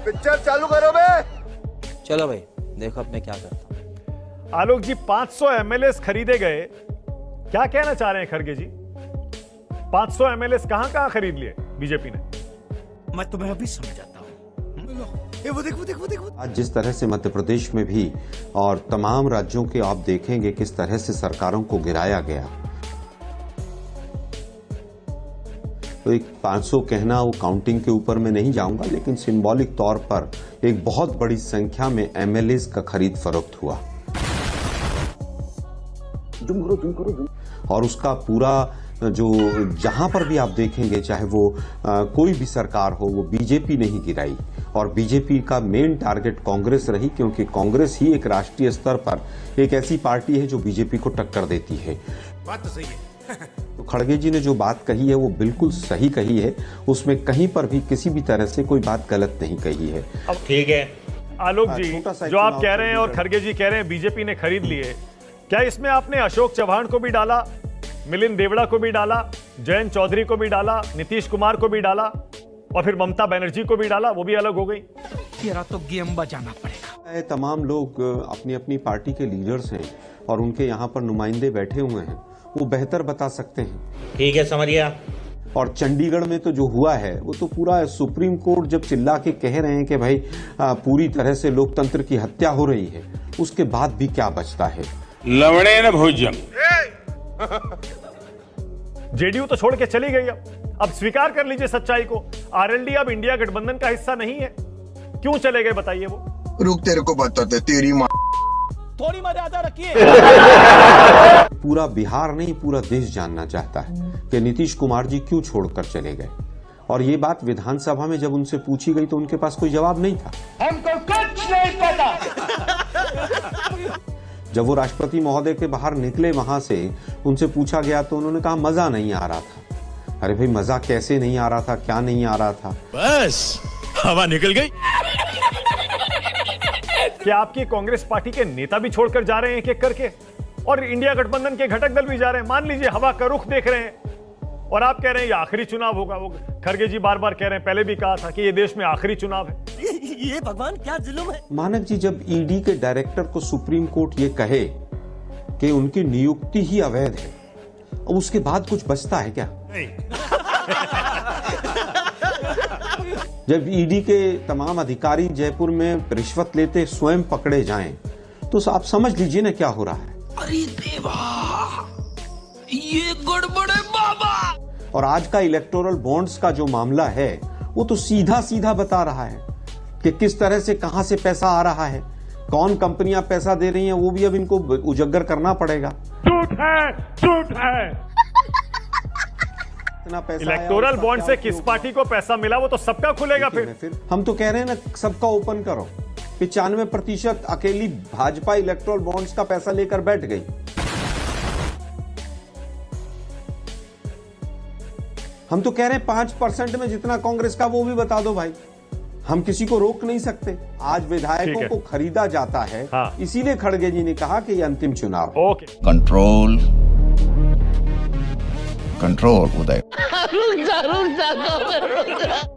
Picture चालू करो बे। चलो भाई देखो अब मैं क्या करता हूँ। आलोक जी 500 एमएलएस खरीदे गए, क्या कहना चाह रहे हैं खड़गे जी? 500 एमएलएस कहां खरीद लिए बीजेपी ने? मैं तुम्हें अभी समझाता हूँ। वो देखो। आज जिस तरह से मध्य प्रदेश में भी और तमाम राज्यों के आप देखेंगे किस तरह से सरकारों को गिराया गया, तो एक 500 कहना वो काउंटिंग के ऊपर मैं नहीं जाऊंगा, लेकिन सिंबॉलिक तौर पर एक बहुत बड़ी संख्या में एमएलएस का खरीद फरोख्त हुआ और उसका पूरा जो जहां पर भी आप देखेंगे, चाहे वो कोई भी सरकार हो, वो बीजेपी नहीं गिराई और बीजेपी का मेन टारगेट कांग्रेस रही, क्योंकि कांग्रेस ही एक राष्ट्रीय स्तर पर एक ऐसी पार्टी है जो बीजेपी को टक्कर देती है। बात तो सही है। तो खड़गे जी ने जो बात कही है वो बिल्कुल सही कही है, उसमें कहीं पर भी किसी भी तरह से कोई बात गलत नहीं कही है। ठीक है आलोक जी, जो आप कह रहे हैं और खड़गे जी कह रहे हैं बीजेपी ने खरीद लिए, क्या इसमें आपने अशोक चव्हाण को भी डाला, मिलिंद देवड़ा को भी डाला, जयंत चौधरी को भी डाला, नीतीश कुमार को भी डाला और फिर ममता बनर्जी को भी डाला? वो भी अलग हो गई। तेरा तो गेम बजाना पड़ेगा। तमाम लोग अपनी अपनी पार्टी के लीडर्स हैं और उनके यहाँ पर नुमाइंदे बैठे हुए हैं, वो बेहतर बता सकते हैं। ठीक है समरिया। और चंडीगढ़ में तो जो हुआ है वो तो पूरा सुप्रीम कोर्ट जब चिल्ला के कह रहे हैं कि भाई पूरी तरह से लोकतंत्र की हत्या हो रही है, उसके बाद भी क्या बचता है? लवणे न भोजन। जेडीयू तो छोड़ के चली गई। अब स्वीकार कर लीजिए सच्चाई को, आरएलडी अब इंडिया गठबंधन का हिस्सा नहीं है। क्यों चले गए बताइए? वो रुक, तेरे को बताते, तेरी माँ। थोड़ी मर्यादा रखिए। पूरा बिहार नहीं, पूरा देश जानना चाहता है कि नीतीश कुमार जी क्यों छोड़कर चले गए। और ये बात विधानसभा में जब उनसे पूछी गई तो उनके पास कोई जवाब नहीं था। हमको कुछ नहीं पता। जब वो राष्ट्रपति महोदय के बाहर निकले वहां से, उनसे पूछा गया तो उन्होंने कहा मजा नहीं आ रहा था। अरे भाई मजा कैसे नहीं आ रहा था, क्या नहीं आ रहा था? बस हवा निकल गई। क्या आपकी कांग्रेस पार्टी के नेता भी छोड़कर जा रहे हैं एक एक करके, और इंडिया गठबंधन के घटक दल भी जा रहे हैं? मान लीजिए हवा का रुख देख रहे हैं और आप कह रहे हैं ये आखिरी चुनाव होगा। वो खड़गे जी बार बार कह रहे हैं, पहले भी कहा था कि ये देश में आखिरी चुनाव है। ये भगवान क्या जुल्म है। मानक जी, जब ईडी के डायरेक्टर को सुप्रीम कोर्ट ये कहे कि उनकी नियुक्ति ही अवैध है, अब उसके बाद कुछ बचता है क्या? जब ईडी के तमाम अधिकारी जयपुर में रिश्वत लेते स्वयं पकड़े जाएं, तो आप समझ लीजिए ना क्या हो रहा है। अरे देवा, ये गड़बड़ है बाबा। और आज का इलेक्टोरल बॉन्ड्स का जो मामला है वो तो सीधा सीधा बता रहा है कि किस तरह से कहां से पैसा आ रहा है, कौन कंपनियां पैसा दे रही हैं, वो भी अब इनको उजागर करना पड़ेगा। झूठ है। इलेक्टोरल बॉन्ड से किस पार्टी को पैसा मिला वो तो सबका खुलेगा। फिर हम तो कह रहे हैं ना, सबका ओपन करो। 95% अकेली भाजपा इलेक्टोरल बॉन्ड्स का पैसा लेकर बैठ गई। हम तो कह रहे हैं 5% में जितना कांग्रेस का वो भी बता दो भाई, हम किसी को रोक नहीं सकते। आज विधायकों को खरीदा जाता है। हाँ। इसीलिए खड़गे जी ने कहा कि ये अंतिम चुनाव। ओके, कंट्रोल उदय। रुक जा।